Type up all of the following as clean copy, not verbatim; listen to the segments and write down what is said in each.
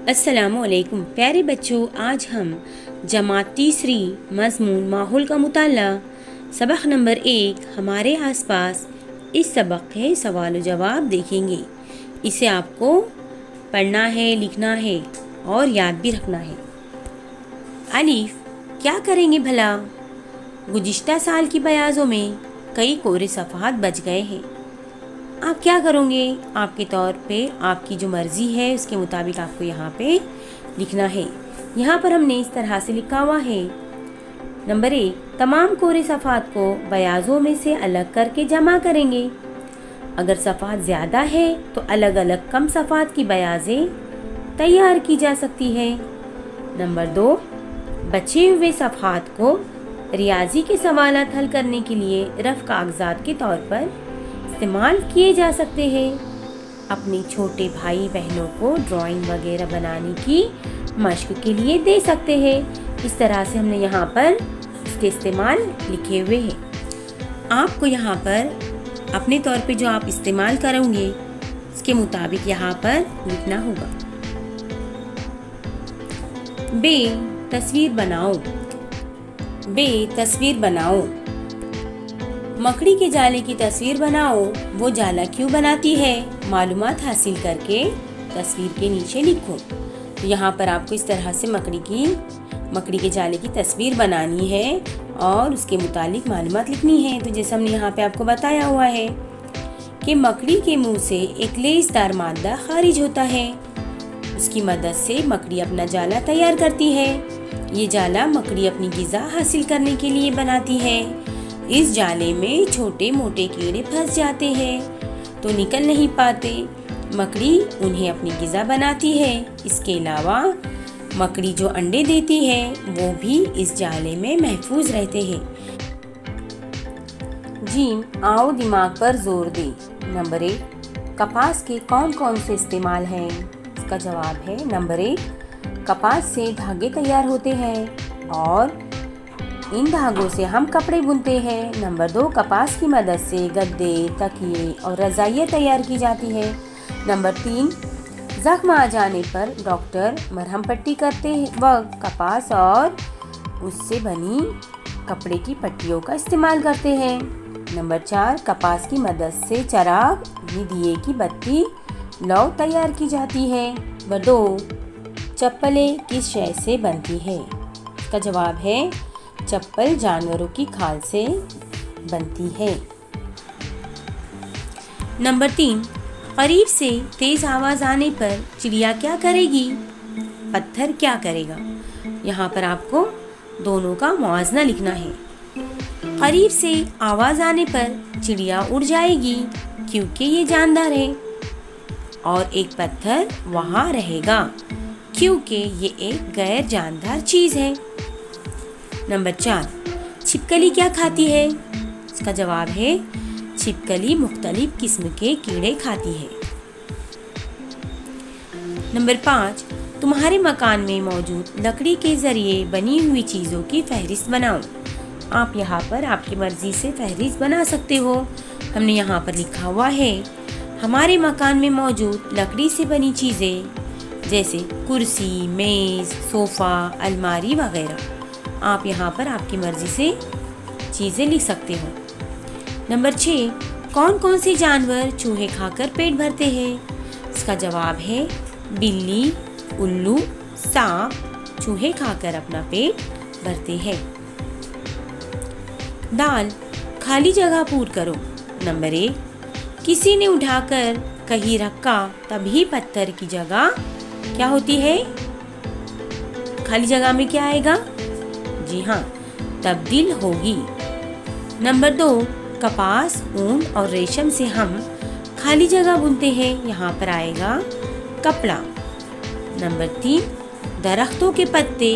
अस्सलामुअलैकुम प्यारे बच्चों, आज हम जमात तीसरी मज़मून माहौल का मुताला सबक नंबर 1 हमारे आसपास इस सबक के सवाल व जवाब देखेंगे। इसे आपको पढ़ना है, लिखना है और याद भी रखना है। अलीफ, क्या करेंगे भला? गुज़िश्ता साल की बयाज़ों में कई कोरे सफ़हात बच गए हैं। आप क्या करोगे? आपके तौर पे आपकी जो मर्ज़ी है उसके मुताबिक आपको यहाँ पे लिखना है। यहाँ पर हमने इस तरह से लिखा हुआ है। नंबर 1, तमाम कोरे सफ़हात को बयाज़ों में से अलग करके जमा करेंगे। अगर सफ़हात ज़्यादा है तो अलग अलग कम सफ़हात की बयाज़ें तैयार की जा सकती है। नंबर 2, बचे हुए सफ़हात को रियाजी के सवालात हल करने के लिए रफ़ कागज़ात के तौर पर इस्तेमाल किए जा सकते हैं। अपने छोटे भाई बहनों को ड्राइंग वगैरह बनाने की मशक के लिए दे सकते हैं। इस तरह से हमने यहाँ पर इसके इस्तेमाल लिखे हुए हैं। आपको यहाँ पर अपने तौर पे जो आप इस्तेमाल करोगे इसके मुताबिक यहाँ पर लिखना होगा। बे, तस्वीर बनाओ। बे, तस्वीर बनाओ। मकड़ी के जाले की तस्वीर बनाओ। वो जाला क्यों बनाती है? मालूमात हासिल करके तस्वीर के नीचे लिखो। तो यहाँ पर आपको इस तरह से मकड़ी के जाले की तस्वीर बनानी है और उसके मुतालिक मालूमात लिखनी है। तो जैसे हमने यहाँ पे आपको बताया हुआ है कि मकड़ी के मुंह से एक लेसदार मादा खारिज होता है। उसकी मदद से मकड़ी अपना जाला तैयार करती है। ये जाला मकड़ी अपनी ग़िज़ा हासिल करने के लिए बनाती है। इस जाले में छोटे मोटे कीड़े फंस जाते हैं तो निकल नहीं पाते। मकड़ी उन्हें अपनी ग़िज़ा बनाती है। इसके अलावा मकड़ी जो अंडे देती है वो भी इस जाले में महफूज रहते हैं। जीम, आओ दिमाग पर जोर दे। नंबर 1, कपास के कौन कौन से इस्तेमाल हैं? इसका जवाब है नंबर 1, कपास से धागे तैयार होते हैं और इन धागों से हम कपड़े बुनते हैं। नंबर 2, कपास की मदद से गद्दे, तकिए और रज़ाइयाँ तैयार की जाती है। नंबर 3, ज़ख्म आ जाने पर डॉक्टर मरहम पट्टी करते वक्त कपास और उससे बनी कपड़े की पट्टियों का इस्तेमाल करते हैं। नंबर 4, कपास की मदद से चराग दिए की बत्ती लौ तैयार की जाती है। नंबर 2, चप्पलें किस शय से बनती है? इसका जवाब है चप्पल जानवरों की खाल से बनती है। नंबर 3, करीब से तेज आवाज आने पर चिड़िया क्या करेगी? पत्थर क्या करेगा? यहाँ पर आपको दोनों का मुआवजा लिखना है। करीब से आवाज आने पर चिड़िया उड़ जाएगी क्योंकि ये जानदार है, और एक पत्थर वहाँ रहेगा क्योंकि ये एक गैर जानदार चीज है। नंबर 4, छिपकली क्या खाती है? इसका जवाब है छिपकली मुख्तलिफ किस्म के कीड़े खाती है। नंबर 5, तुम्हारे मकान में मौजूद लकड़ी के जरिए बनी हुई चीज़ों की फहरिस्त बनाओ। आप यहाँ पर आपकी मर्जी से फहरिस्त बना सकते हो। हमने यहाँ पर लिखा हुआ है हमारे मकान में मौजूद लकड़ी से बनी चीज़ें जैसे कुर्सी, मेज़, सोफ़ा, अलमारी वगैरह। आप यहाँ पर आपकी मर्जी से चीज़ें लिख सकते हो। नंबर 6, कौन कौन से जानवर चूहे खाकर पेट भरते हैं? इसका जवाब है बिल्ली, उल्लू, सांप चूहे खाकर अपना पेट भरते हैं। दाल, खाली जगह पूर करो। नंबर 1, किसी ने उठाकर कहीं रखा तभी पत्थर की जगह क्या होती है? खाली जगह में क्या आएगा? जी हाँ, तब्दील होगी। नंबर 2, कपास, ऊन और रेशम से हम खाली जगह बुनते हैं। यहाँ पर आएगा कपड़ा। नंबर 3, दरख्तों के पत्ते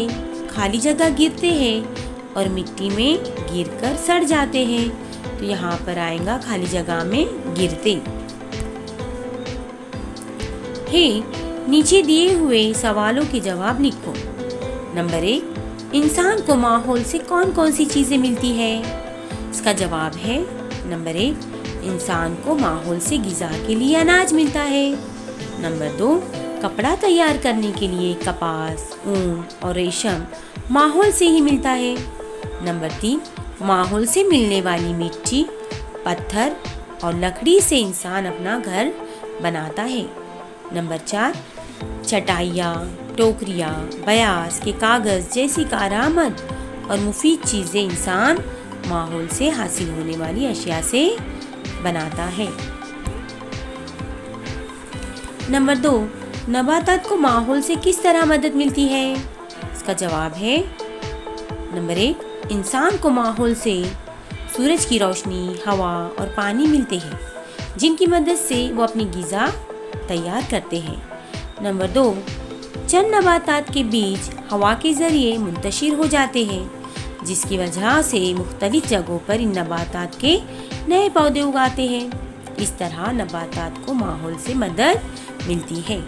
खाली जगह गिरते हैं और मिट्टी में गिरकर सड़ जाते हैं। तो यहाँ पर आएगा खाली जगह में गिरते। हे, नीचे दिए हुए सवालों के जवाब लिखो। नंबर 1, इंसान को माहौल से कौन कौन सी चीज़ें मिलती है? इसका जवाब है नंबर 1, इंसान को माहौल से ग़िज़ा के लिए अनाज मिलता है। नंबर 2, कपड़ा तैयार करने के लिए कपास, ऊन और रेशम माहौल से ही मिलता है। नंबर 3, माहौल से मिलने वाली मिट्टी, पत्थर और लकड़ी से इंसान अपना घर बनाता है। नंबर 4, चटाइयाँ, टोकरियाँ, बयास के कागज़ जैसी कारआमद और मुफीद चीज़ें इंसान माहौल से हासिल होने वाली अशिया से बनाता है। नंबर 2, नबातात को माहौल से किस तरह मदद मिलती है? इसका जवाब है नंबर 1, इंसान को माहौल से सूरज की रोशनी, हवा और पानी मिलते हैं, जिनकी मदद से वो अपनी ग़िज़ा तैयार करते हैं। नंबर 2, चंद नबातात के बीज हवा के ज़रिए मुंतशिर हो जाते हैं, जिसकी वजह से मुख्तलिफ जगहों पर इन नबातात के नए पौधे उगाते हैं। इस तरह नबातात को माहौल से मदद मिलती है।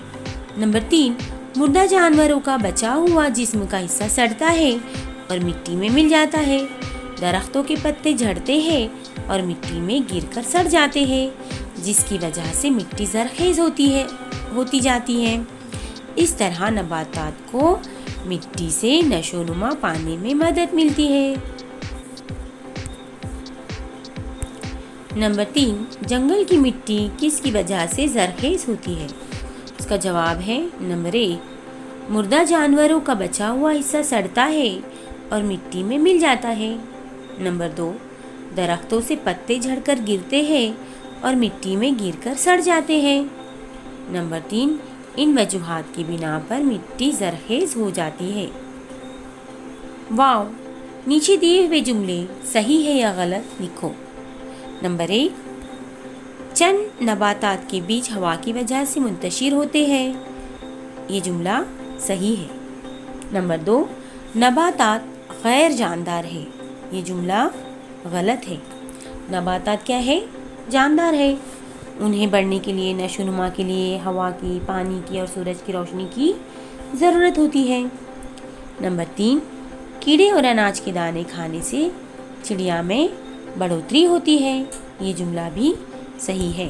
नंबर 3, मुर्दा जानवरों का बचा हुआ जिस्म का हिस्सा सड़ता है और मिट्टी में मिल जाता है। दरख्तों के पत्ते झड़ते हैं और मिट्टी में गिरकर सड़ जाते हैं, जिसकी वजह से मिट्टी जरखेज़ होती जाती है। इस तरह नबातात को मिट्टी से नशोनुमा पाने में मदद मिलती है। नंबर 3, जंगल की मिट्टी किसकी वजह से जरखेज़ होती है? इसका जवाब है नंबर 1, मुर्दा जानवरों का बचा हुआ हिस्सा सड़ता है और मिट्टी में मिल जाता है। नंबर 2, दरख्तों से पत्ते झड़कर गिरते हैं और मिट्टी में गिरकर सड़ जाते हैं। नंबर 3, इन वजूहात की बिना पर मिट्टी जरखेज़ हो जाती है। वाओ! नीचे दिए हुए जुमले सही है या गलत लिखो। नंबर 1, चंद नबातात के बीज हवा की वजह से मुंतशिर होते हैं, ये जुमला सही है। नंबर 2, नबातात गैर जानदार है, ये जुमला गलत है। नबातात क्या है? जानदार है। उन्हें बढ़ने के लिए, नशोनुमा के लिए हवा की, पानी की और सूरज की रोशनी की ज़रूरत होती है। नंबर 3, कीड़े और अनाज के दाने खाने से चिड़िया में बढ़ोतरी होती है, ये जुमला भी सही है।